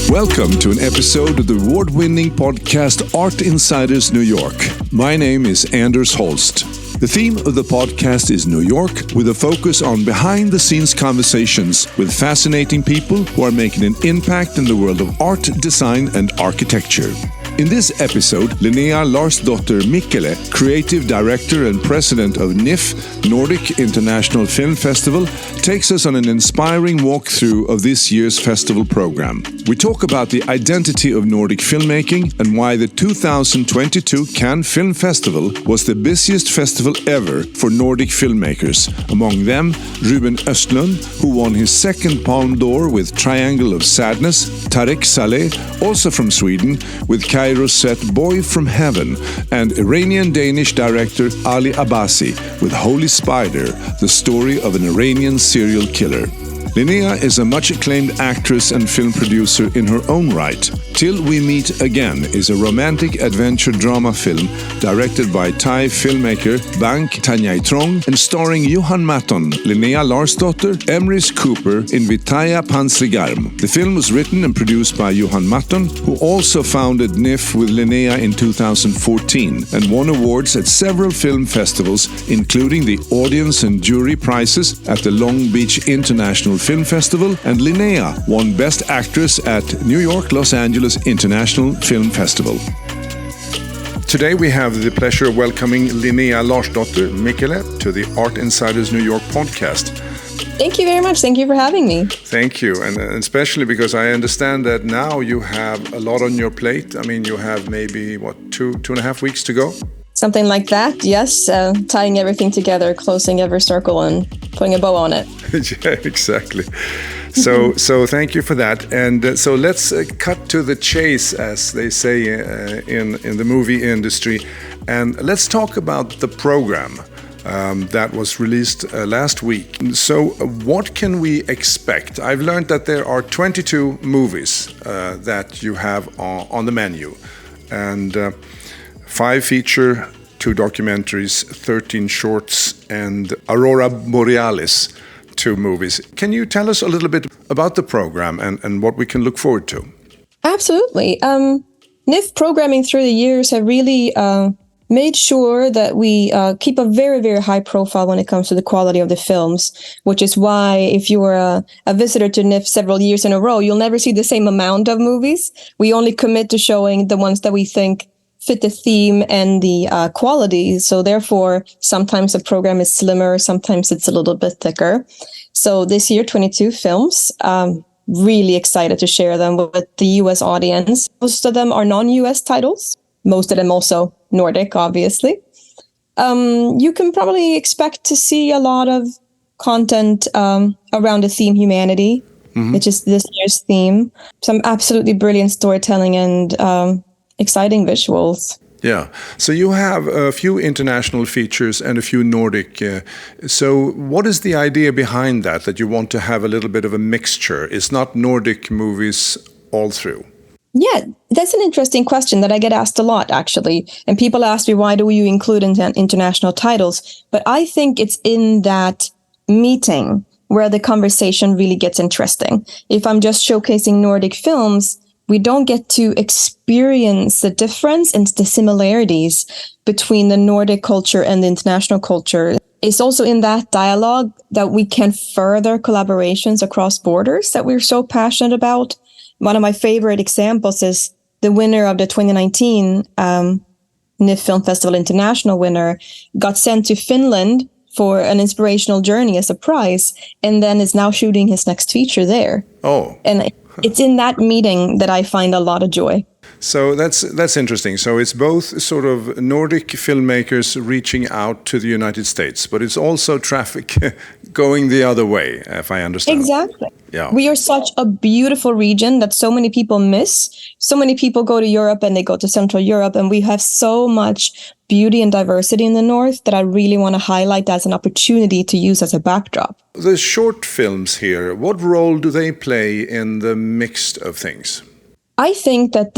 Welcome to an episode of the award-winning podcast Art Insiders New York. My name is Anders Holst. The theme of the podcast is New York, with a focus on behind-the-scenes conversations with fascinating people who are making an impact in the world of art, design and architecture. In this episode, Linnea Larsdotter Mikkelä, creative director and president of NIFF, Nordic International Film Festival, takes us on an inspiring walkthrough of this year's festival program. We talk about the identity of Nordic filmmaking and why the 2022 Cannes Film Festival was the busiest festival ever for Nordic filmmakers. Among them, Ruben Östlund, who won his second Palme d'Or with Triangle of Sadness, Tarek Saleh, also from Sweden, with Cairo's set Boy from Heaven, and Iranian-Danish director Ali Abbasi with Holy Spider, the story of an Iranian serial killer. Linnea is a much-acclaimed actress and film producer in her own right. Till We Meet Again is a romantic adventure drama film directed by Thai filmmaker Bank Tangjaitrong and starring Johan Matton, Linnea Larsdotter, Emrhys in Vithaya, Pansringarm. The film was written and produced by Johan Matton, who also founded NIFF with Linnea in 2014 and won awards at several film festivals, including the Audience and Jury Prizes at the Long Beach International Film Festival, and Linnea won Best Actress at New York, Los Angeles International Film Festival. Today we have the pleasure of welcoming Linnea Larsdotter Mikkelä to the Art Insiders New York podcast. Thank you very much. Thank you for having me. Thank you, and especially because I understand that now you have a lot on your plate. I mean, you have maybe, two and a half weeks to go? Something like that, yes. Tying everything together, closing every circle and putting a bow on it. Yeah, exactly. So thank you for that. And so let's cut to the chase, as they say in the movie industry. And let's talk about the program that was released last week. So what can we expect? I've learned that there are 22 movies that you have on the menu. And 5 feature, 2 documentaries, 13 shorts, and Aurora Borealis, 2 movies. Can you tell us a little bit about the program and what we can look forward to? Absolutely. NIFF programming through the years have really made sure that we keep a very, very high profile when it comes to the quality of the films, which is why if you were a visitor to NIFF several years in a row, you'll never see the same amount of movies. We only commit to showing the ones that we think fit the theme and the quality. So therefore, sometimes the program is slimmer, sometimes it's a little bit thicker. So this year, 22 films. Really excited to share them with the US audience. Most of them are non-US titles. Most of them also Nordic, obviously. You can probably expect to see a lot of content around the theme humanity, which is this year's theme. Some absolutely brilliant storytelling and exciting visuals. Yeah. So you have a few international features and a few Nordic. So what is the idea behind that you want to have a little bit of a mixture? It's not Nordic movies all through. Yeah, that's an interesting question that I get asked a lot, actually. And people ask me, why do you include international titles? But I think it's in that meeting where the conversation really gets interesting. If I'm just showcasing Nordic films, we don't get to experience the difference and the similarities between the Nordic culture and the international culture. It's also in that dialogue that we can further collaborations across borders that we're so passionate about. One of my favorite examples is the winner of the 2019 NIFF Film Festival International winner got sent to Finland for an inspirational journey as a prize, and then is now shooting his next feature there. Oh. And it's in that meeting that I find a lot of joy. So that's interesting. So it's both sort of Nordic filmmakers reaching out to the United States, but it's also traffic going the other way, if I understand. Exactly. Yeah. We are such a beautiful region that so many people miss. So many people go to Europe and they go to Central Europe, and we have so much beauty and diversity in the north that I really want to highlight as an opportunity to use as a backdrop. The short films here, what role do they play in the mix of things? I think that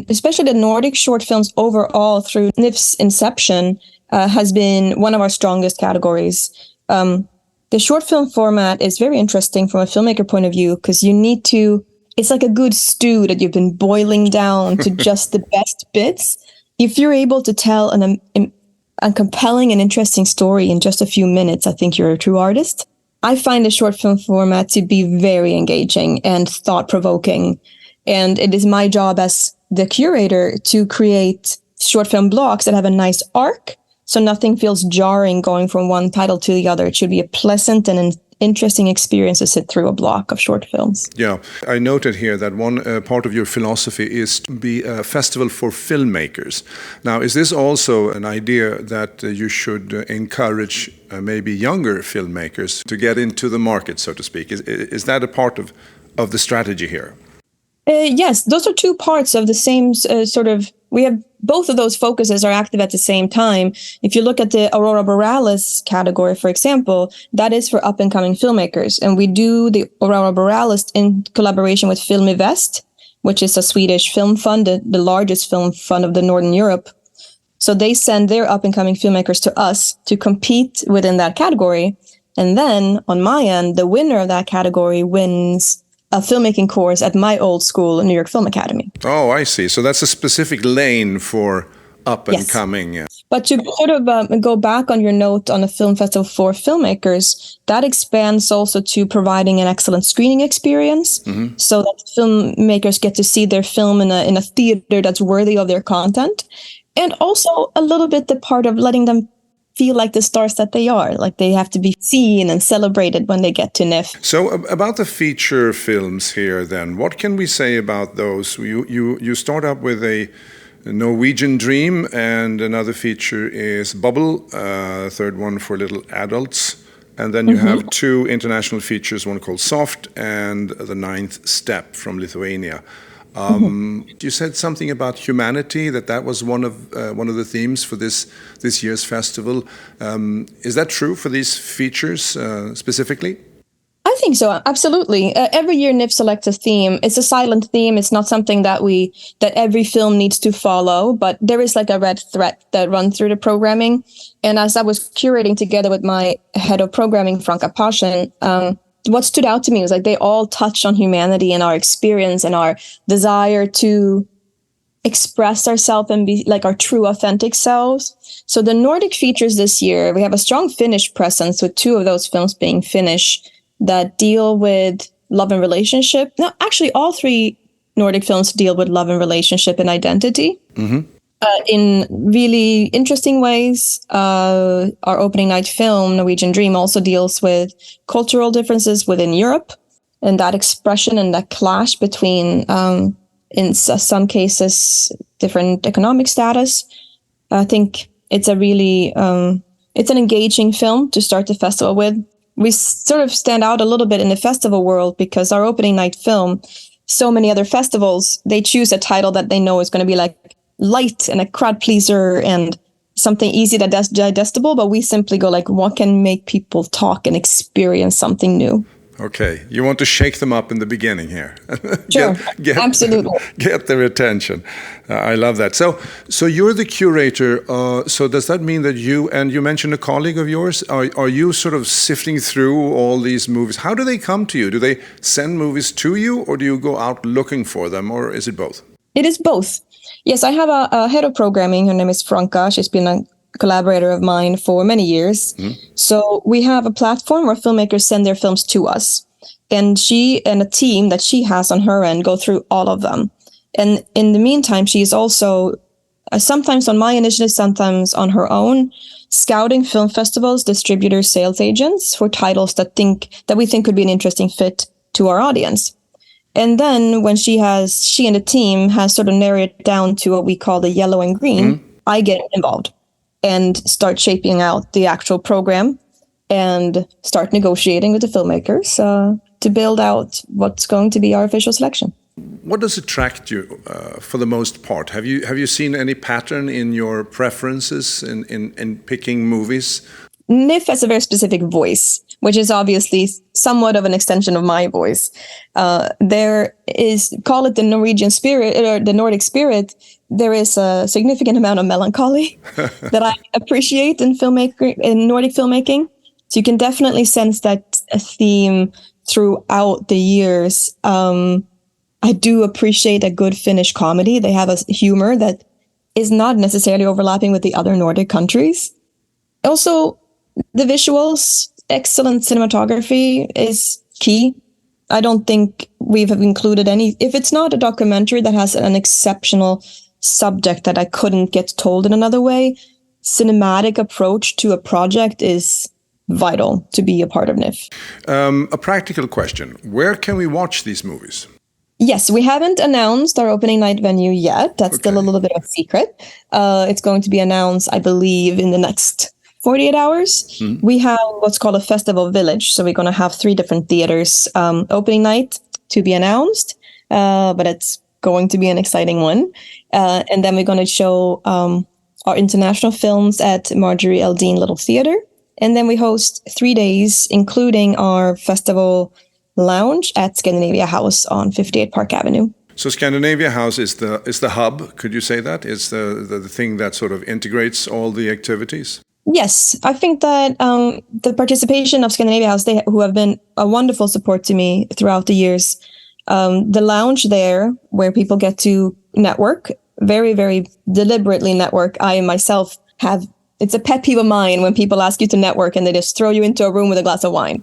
especially the Nordic short films overall through NIFF's inception has been one of our strongest categories. The short film format is very interesting from a filmmaker point of view because you need to it's like a good stew that you've been boiling down to just the best bits. If you're able to tell a compelling and interesting story in just a few minutes, I think you're a true artist. I find the short film format to be very engaging and thought-provoking. And it is my job as the curator to create short film blocks that have a nice arc, so nothing feels jarring going from one title to the other. It should be a pleasant and an interesting experience to sit through a block of short films. Yeah, I noted here that one part of your philosophy is to be a festival for filmmakers. Now, is this also an idea that you should encourage maybe younger filmmakers to get into the market, so to speak? Is that a part of the strategy here? Yes, those are two parts of the same sort of. We have both of those focuses are active at the same time. If you look at the Aurora Borealis category, for example, that is for up and coming filmmakers. And we do the Aurora Borealis in collaboration with Filminvest, which is a Swedish film fund, the largest film fund of the Northern Europe. So they send their up and coming filmmakers to us to compete within that category. And then on my end, the winner of that category wins a filmmaking course at my old school, New York Film Academy. Oh, I see. So that's a specific lane for up and coming. Yeah. But to sort of go back on your note on a film festival for filmmakers, that expands also to providing an excellent screening experience, so that filmmakers get to see their film in a theater that's worthy of their content, and also a little bit the part of letting them feel like the stars that they are, like they have to be seen and celebrated when they get to NIFF. So about the feature films here then, what can we say about those? You start up with a Norwegian Dream, and another feature is Bubble, third one for little adults. And then you have two international features, one called Soft and The Ninth Step from Lithuania. You said something about humanity, that was one of the themes for this year's festival. Is that true for these features specifically? I think so, absolutely. Every year NIFF selects a theme. It's a silent theme. It's not something that every film needs to follow, but there is like a red thread that runs through the programming. And as I was curating together with my head of programming, Franka Pashen, what stood out to me was like they all touch on humanity and our experience and our desire to express ourselves and be like our true authentic selves. So the Nordic features this year, we have a strong Finnish presence with two of those films being Finnish that deal with love and relationship. No, actually all three Nordic films deal with love and relationship and identity. In really interesting ways. Our opening night film, Norwegian Dream, also deals with cultural differences within Europe and that expression and that clash between, in some cases, different economic status. I think it's a really, it's an engaging film to start the festival with. We sort of stand out a little bit in the festival world because our opening night film, so many other festivals, they choose a title that they know is going to be like light and a crowd pleaser and something easy that's digestible, but we simply go like, what can make people talk and experience something new? Okay, you want to shake them up in the beginning here. Sure, absolutely. Get their attention. I love that. So you're the curator. So does that mean that you mentioned a colleague of yours, are you sort of sifting through all these movies? How do they come to you? Do they send movies to you, or do you go out looking for them, or is it both? It is both. Yes, I have a head of programming. Her name is Franka. She's been a collaborator of mine for many years. So we have a platform where filmmakers send their films to us. And she and a team that she has on her end go through all of them. And in the meantime, she is also, sometimes on my initiative, sometimes on her own, scouting film festivals, distributors, sales agents for titles that we think could be an interesting fit to our audience. And then when she and the team has sort of narrowed it down to what we call the yellow and green, I get involved and start shaping out the actual program and start negotiating with the filmmakers to build out what's going to be our official selection. What does attract you for the most part? Have you seen any pattern in your preferences in picking movies? NIFF has a very specific voice, which is obviously somewhat of an extension of my voice. There is, call it the Norwegian spirit or the Nordic spirit. There is a significant amount of melancholy that I appreciate in Nordic filmmaking. So you can definitely sense that a theme throughout the years. I do appreciate a good Finnish comedy. They have a humor that is not necessarily overlapping with the other Nordic countries. Also, the visuals, excellent cinematography is key. I don't think we've included any. If it's not a documentary that has an exceptional subject that I couldn't get told in another way, cinematic approach to a project is vital to be a part of NIFF. A practical question. Where can we watch these movies? Yes, we haven't announced our opening night venue yet. That's still a little bit of a secret. It's going to be announced, I believe, in the next 48 hours. We have what's called a festival village. So we're going to have 3 different theaters. Opening night to be announced, but it's going to be an exciting one. And then we're going to show our international films at Marjorie L. Dean Little Theater. And then we host 3 days, including our festival lounge at Scandinavia House on 58 Park Avenue. So Scandinavia House is the hub, could you say that? It's the thing that sort of integrates all the activities? Yes, I think that the participation of Scandinavia House, who have been a wonderful support to me throughout the years, the lounge there where people get to network, very, very deliberately network. I myself have, it's a pet peeve of mine when people ask you to network and they just throw you into a room with a glass of wine.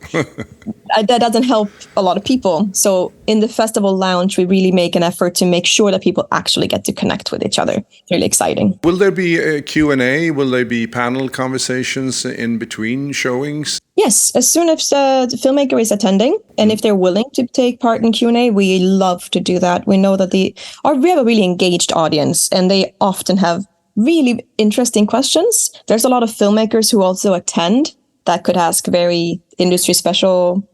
That doesn't help a lot of people. So in the festival lounge, we really make an effort to make sure that people actually get to connect with each other. It's really exciting. Will there be a Q&A? Will there be panel conversations in between showings? Yes, as soon as the filmmaker is attending, and if they're willing to take part in Q&A, we love to do that. We know that we have a really engaged audience, and they often have really interesting questions. There's a lot of filmmakers who also attend that could ask very industry special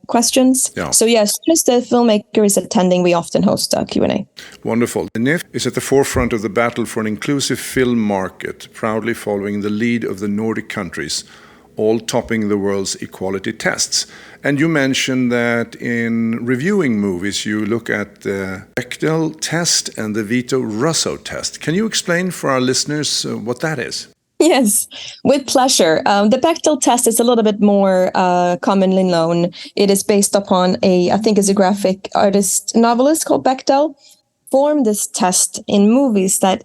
questions. Yeah. So yes, just the filmmaker is attending, we often host a Q&A. Wonderful. The NIFF is at the forefront of the battle for an inclusive film market, proudly following the lead of the Nordic countries, all topping the world's equality tests. And you mentioned that in reviewing movies, you look at the Bechdel test and the Vito-Russo test. Can you explain for our listeners what that is? Yes, with pleasure. The Bechdel test is a little bit more commonly known. It is based upon I think it's a graphic artist novelist called Bechdel, formed this test in movies that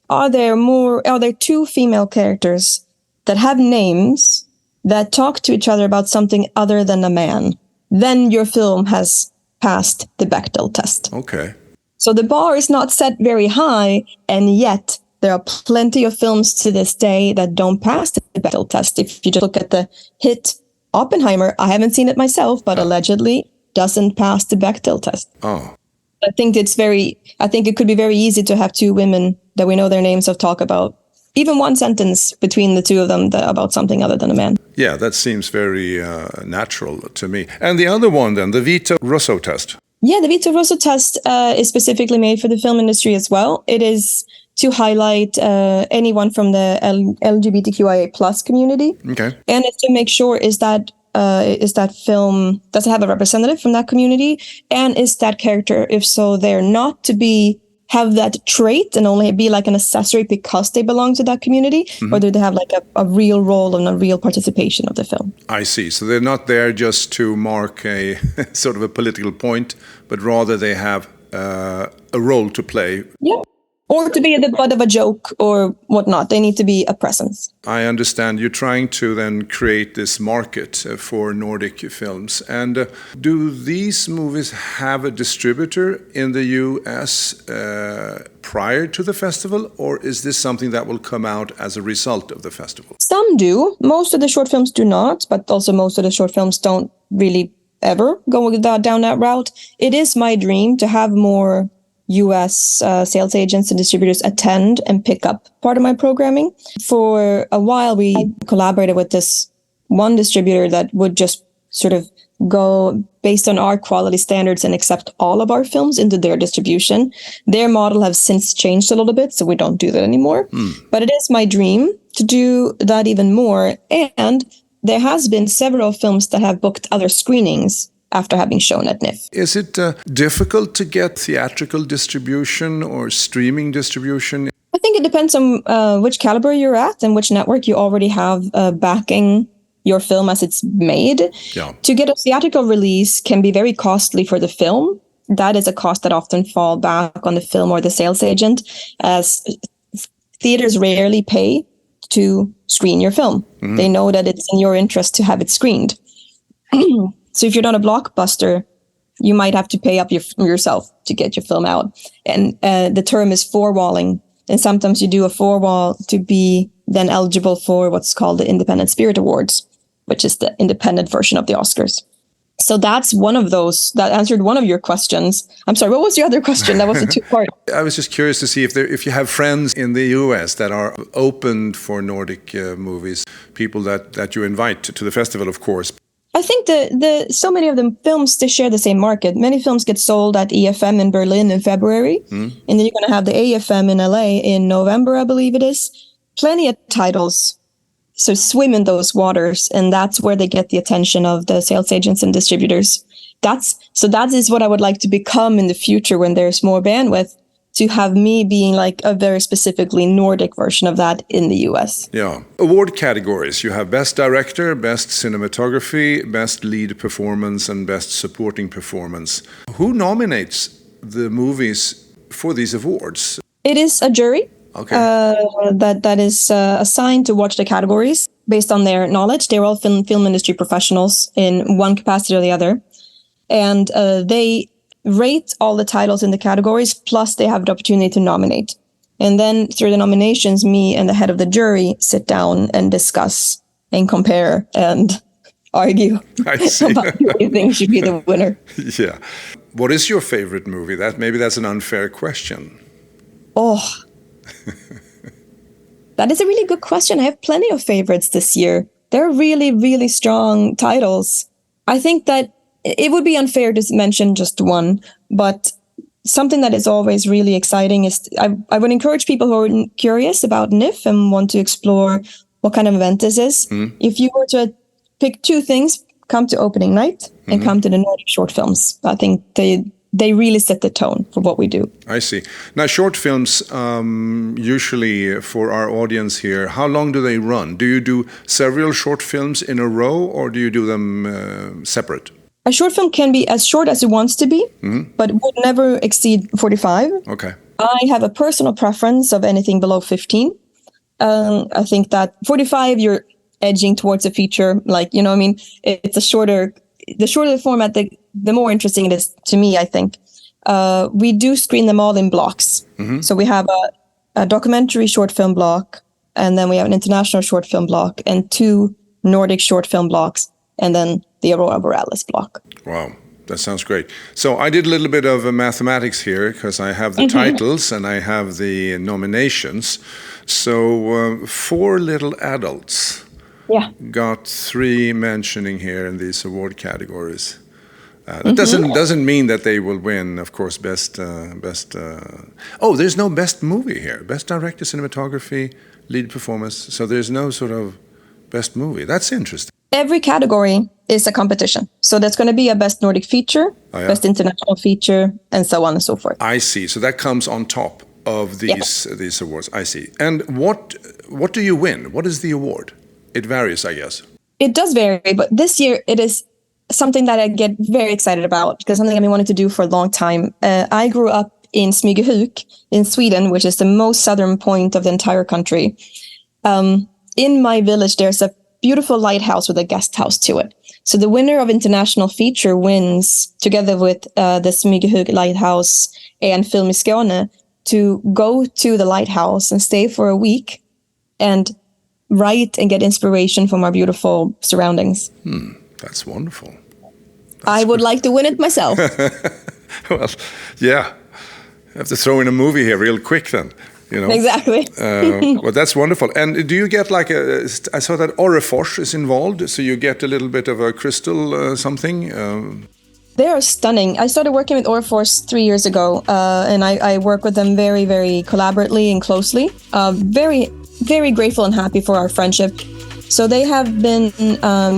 are there 2 female characters that have names that talk to each other about something other than a man, then your film has passed the Bechdel test. Okay. So the bar is not set very high, and yet there are plenty of films to this day that don't pass the Bechdel test. If you just look at the hit Oppenheimer, I haven't seen it myself, but allegedly doesn't pass the Bechdel test. Oh. I think it could be very easy to have 2 women that we know their names of talk about even one sentence between the 2 of them about something other than a man. Yeah, that seems very natural to me. And the other one then, the Vito-Russo test. Yeah, the Vito-Russo test is specifically made for the film industry as well. It is to highlight anyone from the LGBTQIA plus community. Okay. And it's to make sure is that film, does it have a representative from that community? And is that character, if so, they're not to have that trait and only be like an accessory because they belong to that community, or do they have like a real role and a real participation of the film? I see. So they're not there just to mark a sort of a political point, but rather they have a role to play. Yeah. Or to be the butt of a joke or whatnot. They need to be a presence. I understand. You're trying to then create this market for Nordic films. And do these movies have a distributor in the US prior to the festival? Or is this something that will come out as a result of the festival? Some do. Most of the short films do not. But also most of the short films don't really ever go down that route. It is my dream to have more US sales agents and distributors attend and pick up part of my programming. For a while, we collaborated with this one distributor that would just sort of go based on our quality standards and accept all of our films into their distribution. Their model has since changed a little bit, so we don't do that anymore. But it is my dream to do that even more. And there has been several films that have booked other screenings after having shown at NIFF. Is it difficult to get theatrical distribution or streaming distribution? I think it depends on which caliber you're at and which network you already have backing your film as it's made. Yeah. To get a theatrical release can be very costly for the film. that is a cost that often fall back on the film or the sales agent, as theaters rarely pay to screen your film. Mm-hmm. They know that it's in your interest to have it screened. So if you're not a blockbuster, you might have to pay up yourself to get your film out. And the term is four-walling. And sometimes you do a four-wall to be then eligible for what's called the Independent Spirit Awards, which is the independent version of the Oscars. So that's one of those. That answered one of your questions. I'm sorry, what was the other question? That was a two-part. I was just curious to see if you have friends in the US that are open for Nordic movies, people that you invite to the festival, of course. I think so many of the films, they share the same market. Many films get sold at EFM in Berlin in February, and then you're going to have the AFM in LA in November, I believe it is. Plenty of titles so swim in those waters, and that's where they get the attention of the sales agents and distributors. That is what I would like to become in the future when there's more bandwidth, to have me being like a very specifically Nordic version of that in the US. Yeah. Award categories. You have Best Director, Best Cinematography, Best Lead Performance, and Best Supporting Performance. Who nominates the movies for these awards? It is a jury. Okay. That is assigned to watch the categories based on their knowledge. They're all film industry professionals in one capacity or the other. And they rate all the titles in the categories, plus they have the opportunity to nominate. And then through the nominations, me and the head of the jury sit down and discuss and compare and argue about who we think should be the winner. Yeah. What is your favorite movie? Maybe that's an unfair question. Oh, that is a really good question. I have plenty of favorites this year. They're really, really strong titles. I think that it would be unfair to mention just one, but something that is always really exciting is I would encourage people who are curious about NIFF and want to explore what kind of event this is. If you were to pick two things, come to opening night and come to the Nordic short films. I think they really set the tone for what we do. I see. Now, short films, usually for our audience here, how long do they run? Do you do several short films in a row, or do you do them separate? A short film can be as short as it wants to be, but would never exceed 45. Okay. I have a personal preference of anything below 15. I think that 45, you're edging towards a feature. Like, you know, I mean, it's the shorter the format, the more interesting it is to me, I think. We do screen them all in blocks. So we have a documentary short film block, and then we have an international short film block, and 2 Nordic short film blocks, and then the Aurora Borealis block. Wow, that sounds great. So I did a little bit of mathematics here, because I have the titles and I have the nominations. So 4 Little Adults got 3 mentioning here in these award categories. That doesn't mean that they will win, of course, best. Oh, there's no best movie here. Best director, cinematography, lead performance. So there's no sort of best movie. That's interesting. Every category is a competition. So there's going to be a best Nordic feature, best international feature, and so on and so forth. I see. So that comes on top of these awards. I see. And what do you win? What is the award? It varies, I guess. It does vary, but this year it is something that I get very excited about, because something I've been wanting to do for a long time. I grew up in Smygehuk in Sweden, which is the most southern point of the entire country. In my village, there's a beautiful lighthouse with a guest house to it. So the winner of international feature wins, together with the Smygehuk Lighthouse and Film i Skåne, to go to the lighthouse and stay for a week and write and get inspiration from our beautiful surroundings. That's wonderful. I would like to win it myself. Well, yeah. I have to throw in a movie here real quick then. You know? Exactly. But that's wonderful. And do you get I saw that Orrefors is involved, so you get a little bit of a crystal something? They are stunning. I started working with Orrefors 3 years ago, and I work with them very, very collaboratively and closely. Very, very grateful and happy for our friendship. So they have been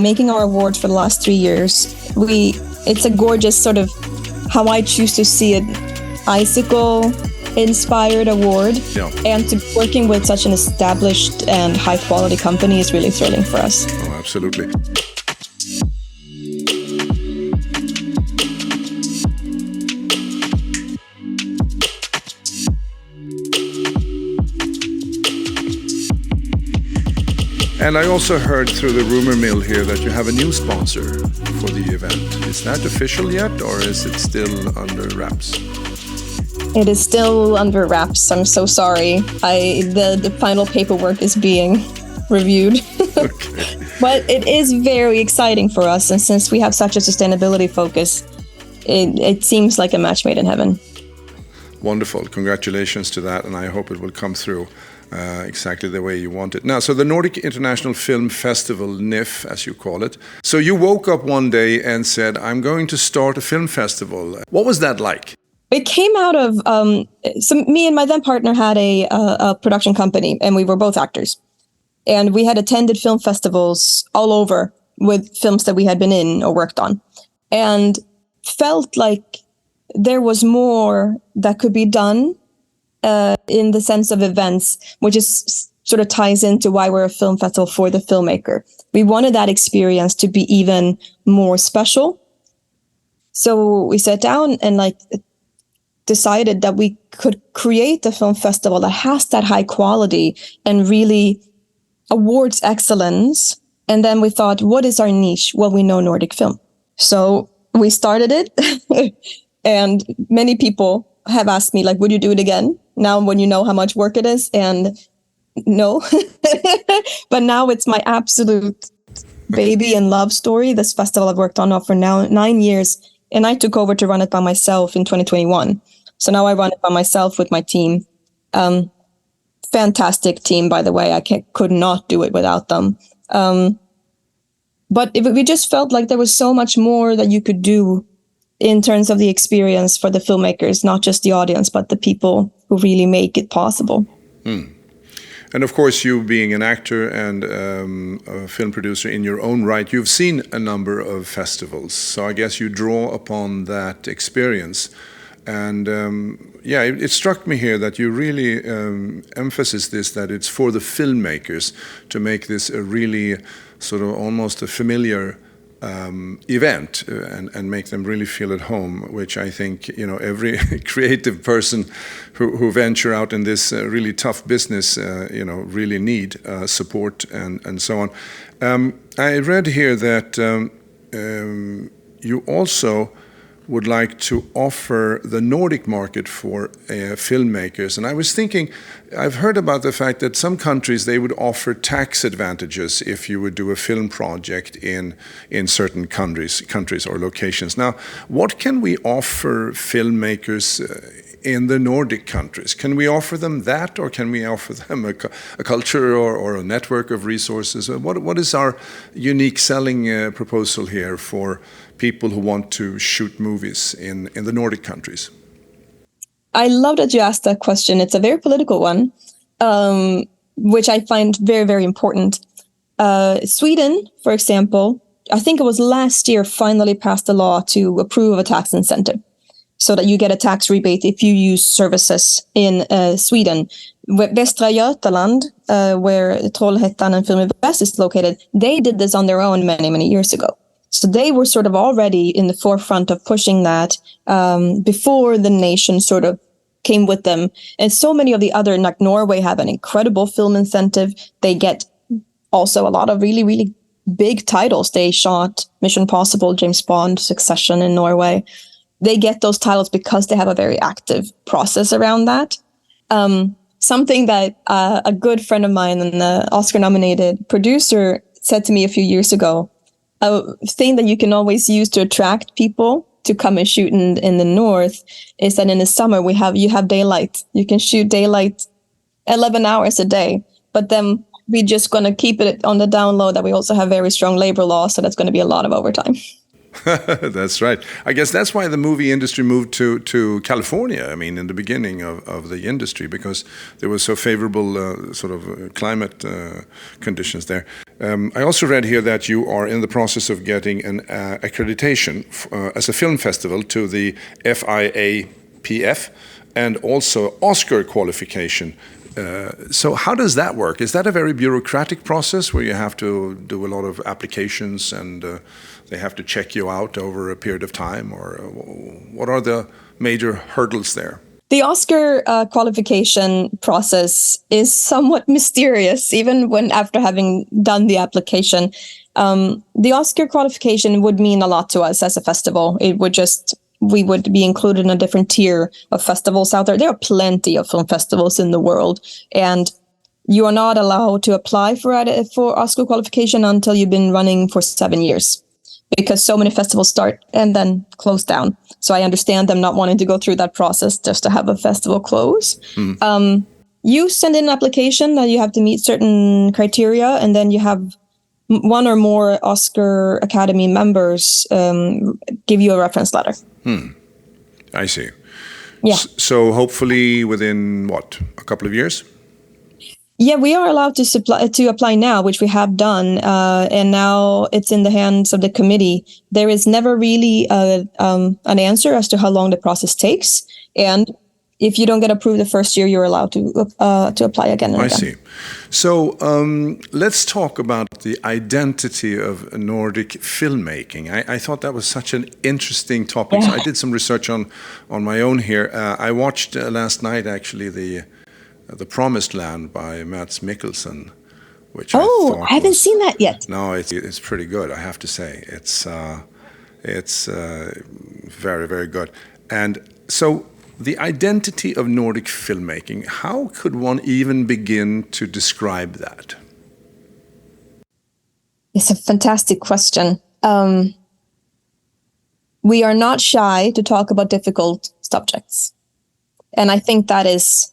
making our awards for the last 3 years. It's a gorgeous sort of, how I choose to see it, icicle-inspired award. Yeah. And to be working with such an established and high-quality company is really thrilling for us. Oh, absolutely. And I also heard through the rumor mill here that you have a new sponsor for the event. Is that official yet, or is it still under wraps? It is still under wraps. I'm so sorry. The final paperwork is being reviewed. Okay. But it is very exciting for us, and since we have such a sustainability focus, it seems like a match made in heaven. Wonderful. Congratulations to that, and I hope it will come through exactly the way you want it. Now, so the Nordic International Film Festival, NIFF, as you call it. So you woke up one day and said, I'm going to start a film festival. What was that like? It came out of, so me and my then partner had a production company, and we were both actors. And we had attended film festivals all over with films that we had been in or worked on, and felt like there was more that could be done in the sense of events, which is sort of ties into why we're a film festival for the filmmaker. We wanted that experience to be even more special. So we sat down and decided that we could create a film festival that has that high quality and really awards excellence. And then we thought, what is our niche? Well, we know Nordic film. So we started it. And many people have asked me, would you do it again? Now, when you know how much work it is? And no. But now it's my absolute baby and love story. This festival I've worked on now for 9 years. And I took over to run it by myself in 2021. So now I run it by myself with my team. Fantastic team, by the way. I could not do it without them. But we just felt like there was so much more that you could do in terms of the experience for the filmmakers, not just the audience, but the people who really make it possible. And of course, you being an actor and a film producer in your own right, you've seen a number of festivals. So I guess you draw upon that experience. And it struck me here that you really emphasize this, that it's for the filmmakers to make this a really sort of almost a familiar event and make them really feel at home, which I think, every creative person who venture out in this really tough business, really need support and so on. I read here that you also would like to offer the Nordic market for filmmakers. And I was thinking, I've heard about the fact that some countries, they would offer tax advantages if you would do a film project in certain countries or locations. Now, what can we offer filmmakers in the Nordic countries? Can we offer them that, or can we offer them a culture or a network of resources? What is our unique selling proposal here for people who want to shoot movies in the Nordic countries? I love that you asked that question. It's a very political one, which I find very, very important. Sweden, for example, I think it was last year, finally passed a law to approve a tax incentive so that you get a tax rebate if you use services in Sweden. Västra Götaland, where Trollhättan and Film West is located, they did this on their own many, many years ago. So they were sort of already in the forefront of pushing that before the nation sort of came with them. And so many of the other, like Norway, have an incredible film incentive. They get also a lot of really, really big titles. They shot Mission Impossible, James Bond, Succession in Norway. They get those titles because they have a very active process around that. Something that a good friend of mine and the Oscar-nominated producer said to me a few years ago, a thing that you can always use to attract people to come and shoot in the north is that in the summer you have daylight. You can shoot daylight 11 hours a day, but then we're just going to keep it on the down low that we also have very strong labor laws, so that's going to be a lot of overtime. That's right. I guess that's why the movie industry moved to California, I mean, in the beginning of the industry, because there was so favorable sort of climate conditions there. I also read here that you are in the process of getting an accreditation as a film festival to the FIAPF and also Oscar qualification. So how does that work? Is that a very bureaucratic process where you have to do a lot of applications and they have to check you out over a period of time? Or what are the major hurdles there? The Oscar qualification process is somewhat mysterious, even when after having done the application. The Oscar qualification would mean a lot to us as a festival. We would be included in a different tier of festivals out there. There are plenty of film festivals in the world, and you are not allowed to apply for Oscar qualification until you've been running for 7 years, because so many festivals start and then close down. So I understand them not wanting to go through that process just to have a festival close. You send in an application that you have to meet certain criteria, and then you have one or more Oscar Academy members give you a reference letter. I see. Yeah. So hopefully within, a couple of years? Yeah, we are allowed to apply now, which we have done, and now it's in the hands of the committee. There is never really an answer as to how long the process takes, and if you don't get approved the first year, you're allowed to apply again and again. I see. So let's talk about the identity of Nordic filmmaking. I thought that was such an interesting topic. Yeah. So I did some research on my own here. I watched last night actually the Promised Land by Mikkelä, which I haven't seen that yet. No, it's pretty good, I have to say. It's very, very good. And so the identity of Nordic filmmaking, how could one even begin to describe that? It's a fantastic question. We are not shy to talk about difficult subjects. And I think that is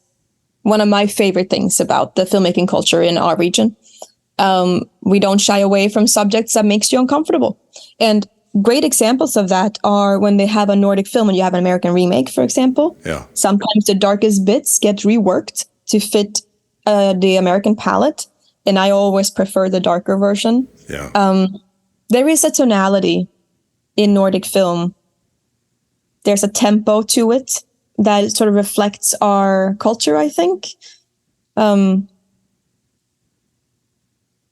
one of my favorite things about the filmmaking culture in our region. We don't shy away from subjects that makes you uncomfortable. And great examples of that are when they have a Nordic film and you have an American remake, for example. Yeah. Sometimes the darkest bits get reworked to fit the American palette. And I always prefer the darker version. Yeah. There is a tonality in Nordic film. There's a tempo to it that sort of reflects our culture, I think.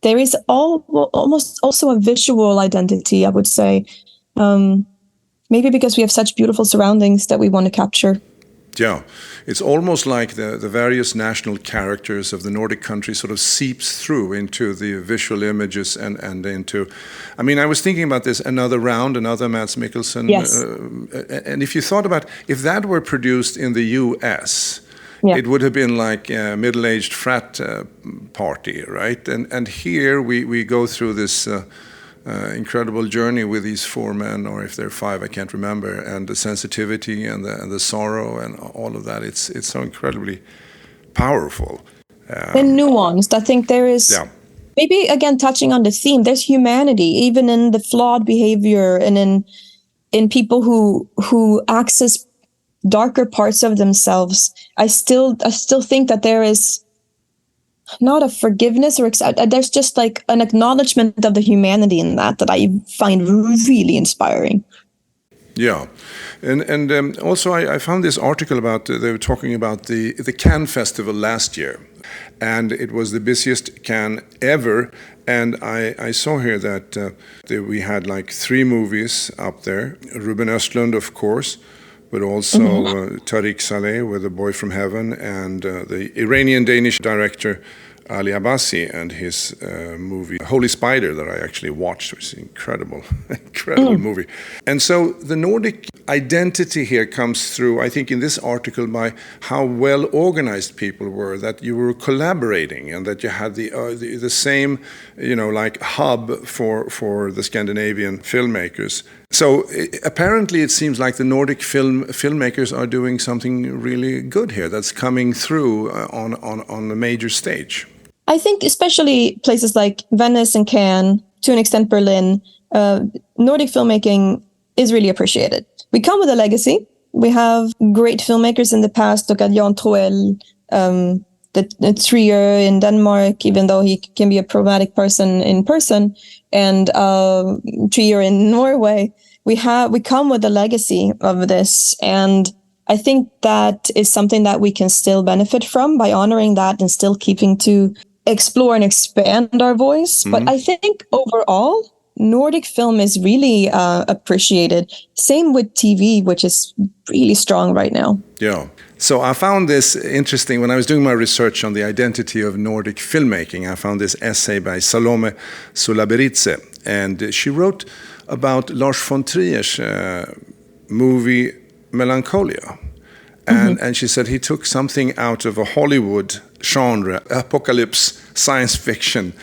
There is almost also a visual identity, I would say. Maybe because we have such beautiful surroundings that we want to capture. Yeah, it's almost like the various national characters of the Nordic countries sort of seeps through into the visual images and into... I mean, I was thinking about this, another Mads Mikkelsen. Yes. And if you thought about, if that were produced in the US, yeah, it would have been like a middle-aged frat party, right? And here we go through this... incredible journey with these four men, or if they're five, I can't remember, and the sensitivity and the sorrow and all of that. It's so incredibly powerful. And nuanced. I think there is, maybe again touching on the theme, there's humanity even in the flawed behavior and in people who access darker parts of themselves. I still think that there is not a forgiveness or there's just like an acknowledgement of the humanity in that I find really inspiring. Yeah, and also I found this article about they were talking about the Cannes Festival last year, and it was the busiest Cannes ever. And I saw here that we had like 3 movies up there. Ruben Östlund, of course, but also Tariq Saleh with A Boy from Heaven, and the Iranian-Danish director Ali Abbasi and his movie Holy Spider that I actually watched, which is an incredible movie. And so the Nordic identity here comes through, I think, in this article by how well organized people were, that you were collaborating and that you had the same, like hub for the Scandinavian filmmakers. So apparently it seems like the Nordic filmmakers are doing something really good here that's coming through on the major stage. I think especially places like Venice and Cannes, to an extent Berlin, Nordic filmmaking is really appreciated. We come with a legacy. We have great filmmakers in the past. Look at Jan Troell, the Trier in Denmark, even though he can be a problematic person in person, and Trier in Norway. We come with a legacy of this, and I think that is something that we can still benefit from by honoring that and still keeping to explore and expand our voice. But I think overall, Nordic film is really appreciated. Same with TV, which is really strong right now. Yeah. So I found this interesting when I was doing my research on the identity of Nordic filmmaking. I found this essay by Salome Sulaberidze, and she wrote about Lars von Trier's movie Melancholia. And she said he took something out of a Hollywood genre, apocalypse, science fiction,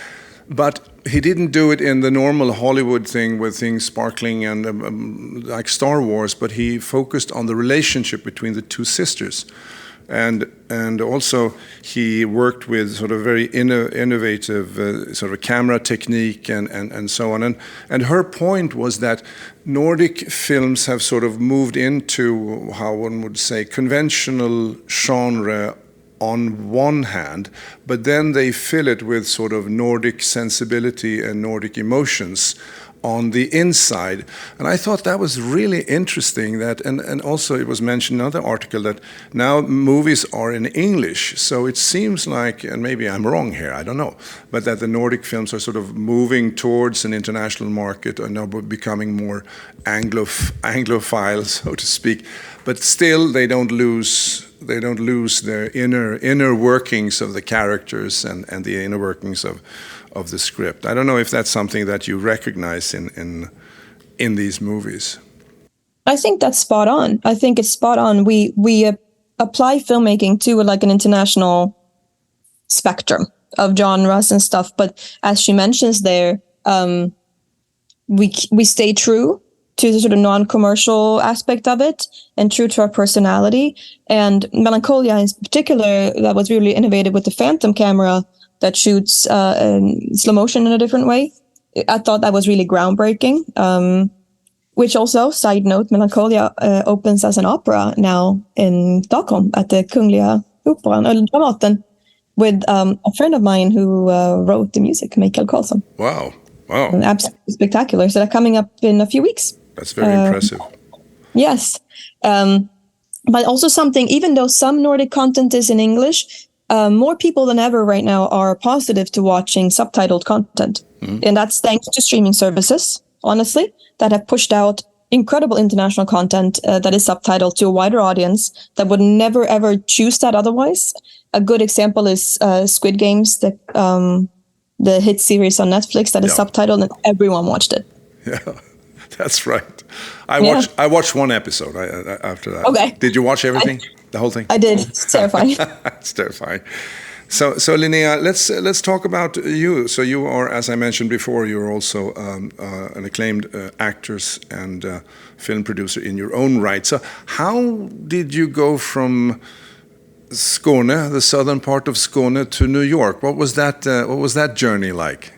but he didn't do it in the normal Hollywood thing with things sparkling and like Star Wars, but he focused on the relationship between the two sisters. And also he worked with sort of very innovative sort of camera technique and so on. And her point was that Nordic films have sort of moved into, how one would say, conventional genre on one hand, but then they fill it with sort of Nordic sensibility and Nordic emotions on the inside. And I thought that was really interesting, that and also it was mentioned in another article that now movies are in English, so it seems like, and maybe I'm wrong here, I don't know, but that the Nordic films are sort of moving towards an international market and now becoming more Anglophile, so to speak, but still they don't lose their inner workings of the characters and the inner workings of the script. I don't know if that's something that you recognize in these movies. I think that's spot on. I think it's spot on. We apply filmmaking to like an international spectrum of genres and stuff, but as she mentions there, we stay true to the sort of non-commercial aspect of it and true to our personality. And Melancholia in particular, that was really innovative with the Phantom camera that shoots slow motion in a different way. I thought that was really groundbreaking. Which also, side note, Melancholia opens as an opera now in Stockholm at the Kungliga Operan, eller Dramaten, with a friend of mine who wrote the music, Mikkelä. Wow. Absolutely spectacular. So they're coming up in a few weeks. That's very impressive. Yes. But also something, even though some Nordic content is in English, more people than ever right now are positive to watching subtitled content. And that's thanks to streaming services, honestly, that have pushed out incredible international content that is subtitled to a wider audience that would never, ever choose that otherwise. A good example is Squid Games, the hit series on Netflix that is subtitled, and everyone watched it. Yeah, that's right. I watched one episode after that. Okay. Did you watch everything? The whole thing? I did. It's terrifying. It's terrifying. So Linnea, let's talk about you. So you are, as I mentioned before, you're also an acclaimed actress and film producer in your own right. So how did you go from Skåne, the southern part of Skåne, to New York? What was that journey like?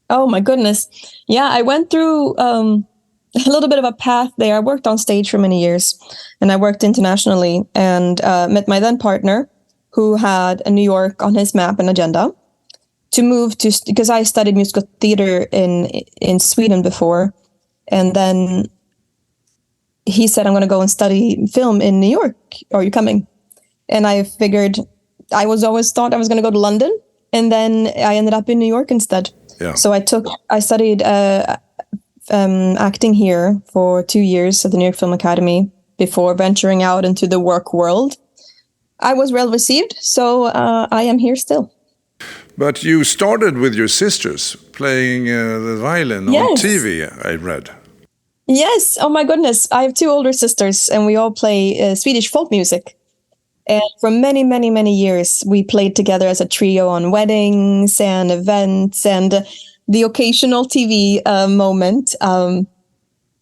Oh my goodness. Yeah, I went through a little bit of a path there. I worked on stage for many years and I worked internationally and met my then partner who had New York on his map and agenda to move to, because I studied musical theater in Sweden before. And then he said, I'm going to go and study film in New York. Are you coming? And I figured, I always thought I was going to go to London, and then I ended up in New York instead. Yeah. So I studied acting here for 2 years at the New York Film Academy before venturing out into the work world. I was well received, so I am here still. But you started with your sisters playing the violin on TV, I read. Yes. Oh my goodness. I have 2 older sisters, and we all play Swedish folk music. And for many, many, many years, we played together as a trio on weddings and events and the occasional TV moment.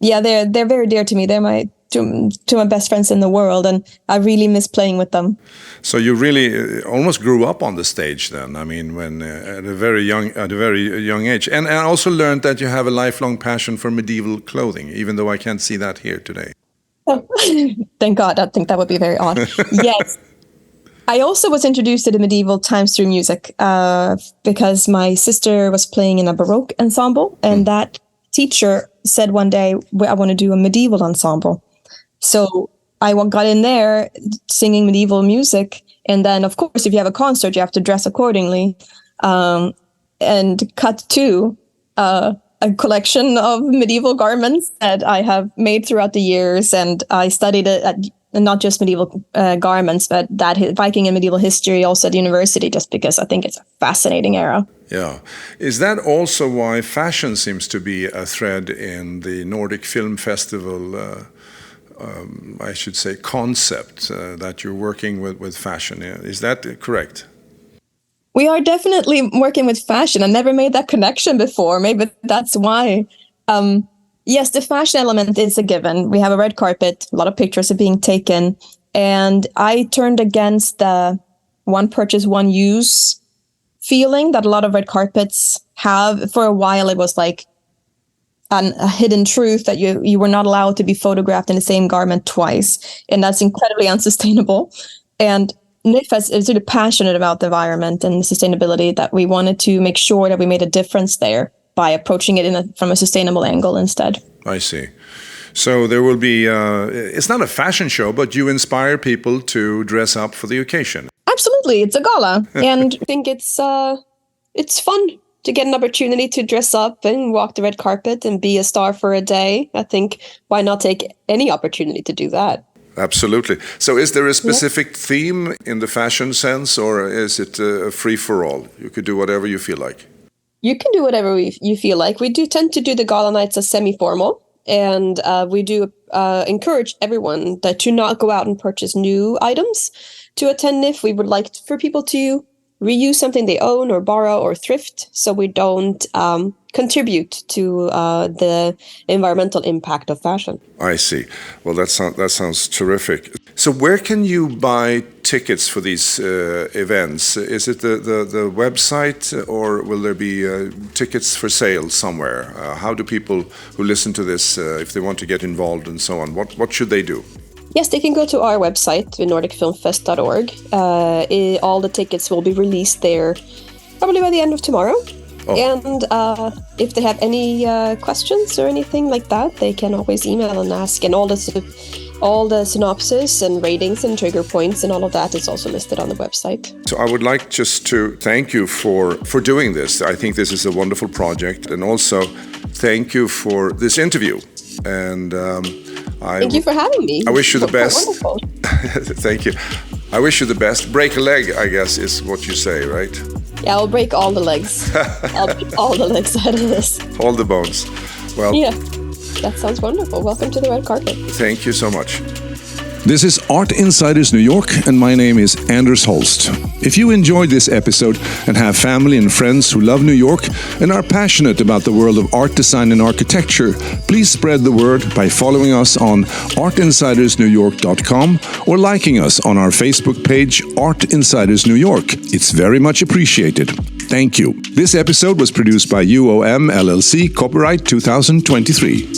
They're very dear to me. They're two of my best friends in the world, and I really miss playing with them. So you really almost grew up on the stage then. I mean, when at a very young age, and I also learned that you have a lifelong passion for medieval clothing, even though I can't see that here today. Oh, thank God. I think that would be very odd. Yes. I also was introduced to the medieval times through music because my sister was playing in a Baroque ensemble, and that teacher said one day, I want to do a medieval ensemble. So I got in there singing medieval music. And then, of course, if you have a concert, you have to dress accordingly. And cut to a a collection of medieval garments that I have made throughout the years, and I studied it at not just medieval garments, but that Viking and medieval history also at university, just because I think it's a fascinating era. Yeah. Is that also why fashion seems to be a thread in the Nordic Film Festival, I should say, concept, that you're working with fashion? Is that correct? We are definitely working with fashion. I never made that connection before. Maybe that's why. Yes, the fashion element is a given. We have a red carpet, a lot of pictures are being taken. And I turned against the one purchase, one use feeling that a lot of red carpets have. For a while, it was like a hidden truth that you were not allowed to be photographed in the same garment twice. And that's incredibly unsustainable. And NIFF is really passionate about the environment and sustainability, that we wanted to make sure that we made a difference there by approaching it from a sustainable angle instead. I see. So there will be, it's not a fashion show, but you inspire people to dress up for the occasion. Absolutely. It's a gala. And I think it's fun to get an opportunity to dress up and walk the red carpet and be a star for a day. I think why not take any opportunity to do that? Absolutely. So is there a specific theme in the fashion sense, or is it a free-for-all? You could do whatever you feel like. You can do whatever you feel like. We do tend to do the gala nights as semi-formal, and we do encourage everyone to not go out and purchase new items to attend NIFF. We would like for people to reuse something they own or borrow or thrift, so we don't contribute to the environmental impact of fashion. I see. Well, that sounds terrific. So where can you buy tickets for these events? Is it the website, or will there be tickets for sale somewhere? How do people who listen to this, if they want to get involved and so on, what should they do? Yes, they can go to our website, nordicfilmfest.org. All the tickets will be released there probably by the end of tomorrow. Oh. And if they have any questions or anything like that, they can always email and ask. And all the synopsis and ratings and trigger points and all of that is also listed on the website. So I would like just to thank you for doing this. I think this is a wonderful project. And also thank you for this interview. And thank you for having me. I wish you the best. Wonderful. Thank you. I wish you the best. Break a leg, I guess, is what you say, right? Yeah, I'll break all the legs. I'll break all the legs out of this. All the bones. Well, yeah, that sounds wonderful. Welcome to the red carpet. Thank you so much. This is Art Insiders New York, and my name is Anders Holst. If you enjoyed this episode and have family and friends who love New York and are passionate about the world of art design and architecture, please spread the word by following us on artinsidersnewyork.com or liking us on our Facebook page, Art Insiders New York. It's very much appreciated. Thank you. This episode was produced by UOM LLC, copyright 2023.